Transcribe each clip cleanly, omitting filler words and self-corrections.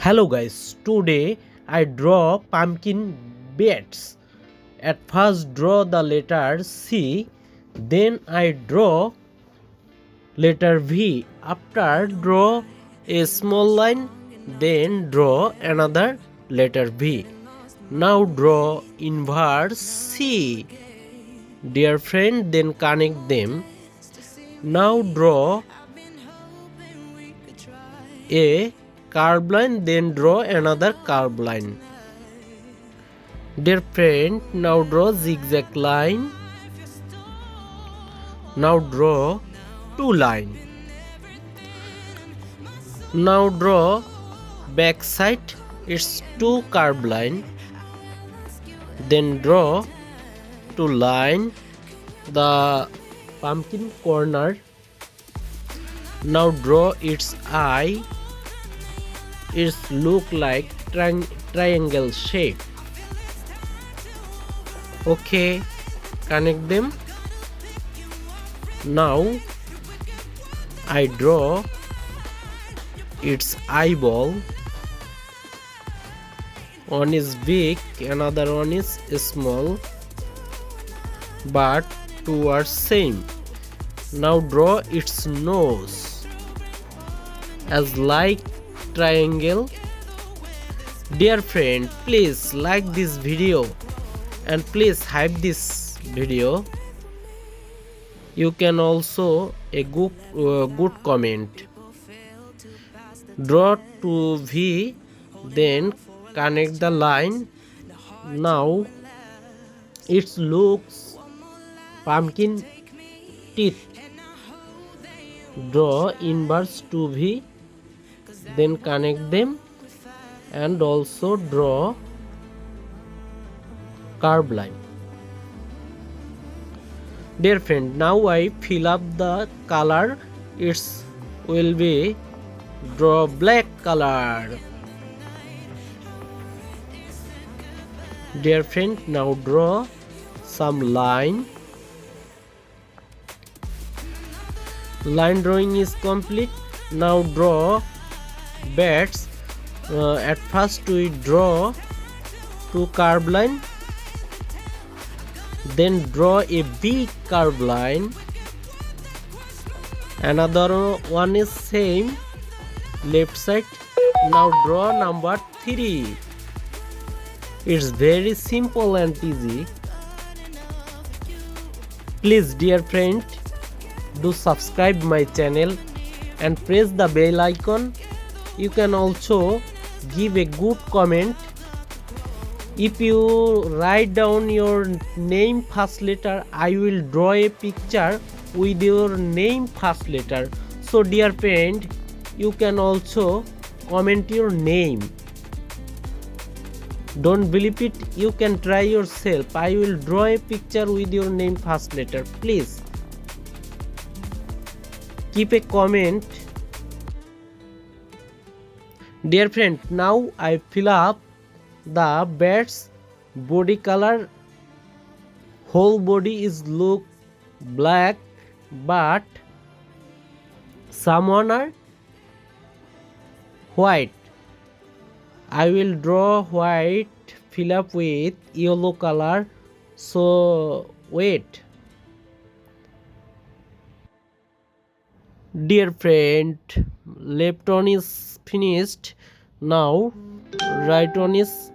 Hello guys, today I draw pumpkin beds. At first draw the letter C, then I draw letter V. After draw a small line, then draw another letter V. Now draw inverse C. Dear friend, then connect them. Now draw a curved line, then draw another curved line. Dear friend, now draw zigzag line. Now draw two line. Now draw back side, it's two curved line. Then draw two line, the pumpkin corner. Now draw its eye. It look like triangle shape. Okay, connect them. Now I draw its eyeball. One is big, another one is small, but two are same. Now draw its nose as like triangle. Dear friend, please like this video and please hype this video. You can also a good comment. Draw to V, then connect the line. Now it looks pumpkin teeth. Draw inverse to V, then connect them, and also draw curved line. Dear friend, now I fill up the color. It will be draw black color. Dear friend, now draw some line. Line drawing is complete. Now draw bats. At first we draw two curved line, then draw a big curved line. Another one is same left side. Now draw number 3. It's very simple and easy. Please dear friend, do subscribe my channel and press the bell icon. You can also give a good comment. If you write down your name first letter, I will draw a picture with your name first letter. So dear friend, you can also comment your name. Don't believe it, you can try yourself. I will draw a picture with your name first letter. Please keep a comment. Dear friend, now I fill up the bat's body color. Whole body is look black, but some are white. I will draw white, fill up with yellow color. So wait. Dear friend, left one is finished. Now right one is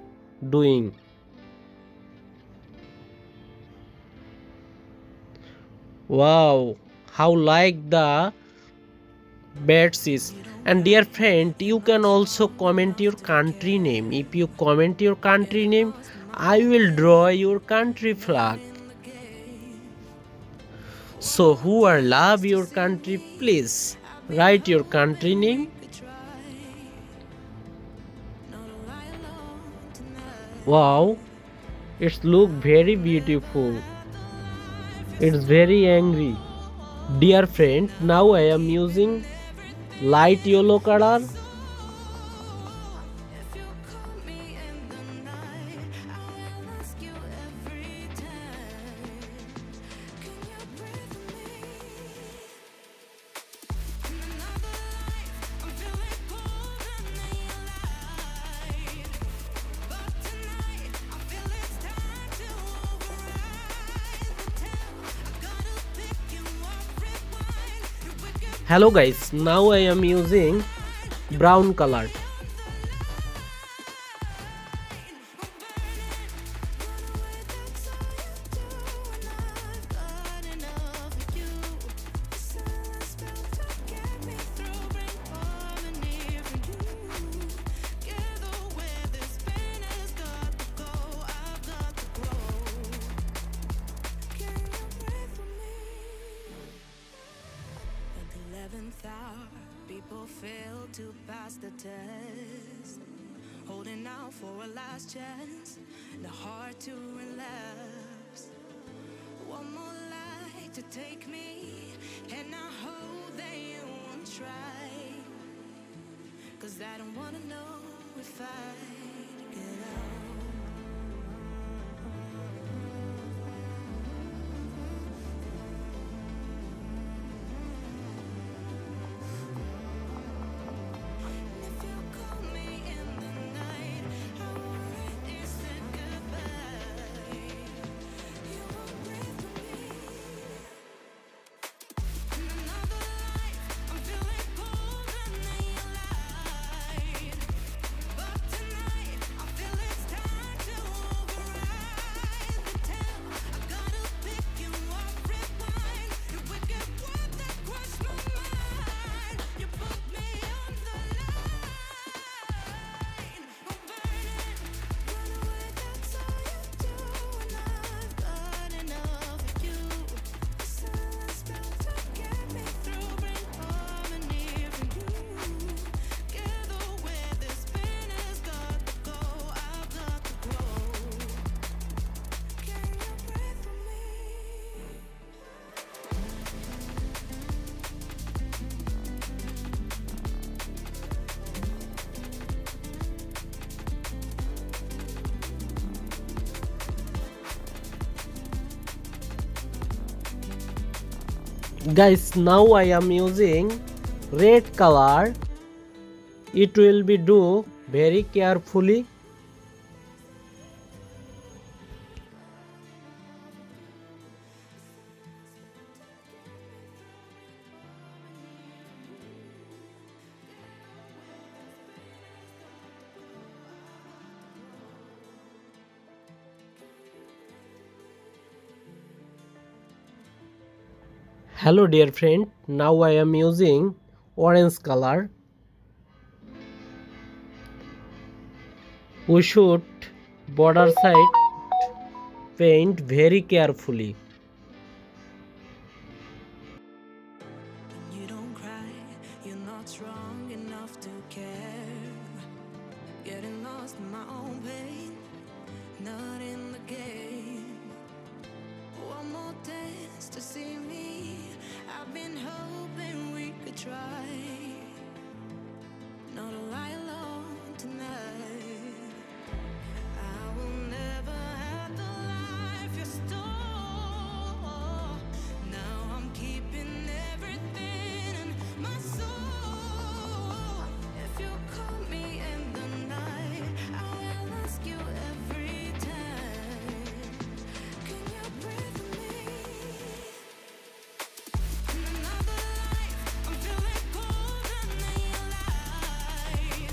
doing. Wow, how like the bats is. And dear friend, you can also comment your country name. If you comment your country name, I will draw your country flag. So who are love your country, please write your country name. Wow, it's look very beautiful. It's very angry. Dear friend, now I am using light yellow color. Hello guys, now I am using brown color. People fail to pass the test, holding out for a last chance, the heart to relapse. One more light to take me, and I hope they won't try, 'cause I don't wanna know if I get out. Guys, now I am using red color. It will be do very carefully. Hello dear friend, now I am using orange color. We should border side paint very carefully. You don't cry, you're not strong enough to care. Getting lost in my own pain, not in the game. One more dance to see me. I've been hoping we could try. Not a lie alone tonight. I will never have the life you stole. Now I'm keeping everything in my soul. If you call me in the night, I will ask you every time. Can you breathe with me? In another life, I'm feeling colder than your light.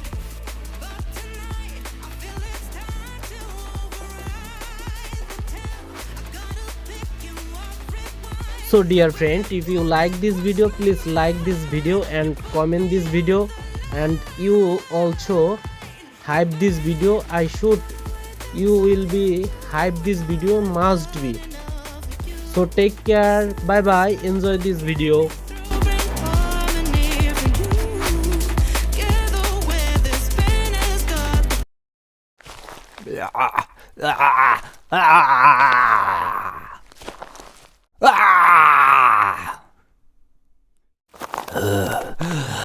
But tonight, I feel it's time to override the tale. I gotta pick you up, rewind. So dear friend, if you like this video, please like this video and comment this video, and you also hype this video. You will be hype this video, must be. So take care, bye bye, enjoy this video. Ugh.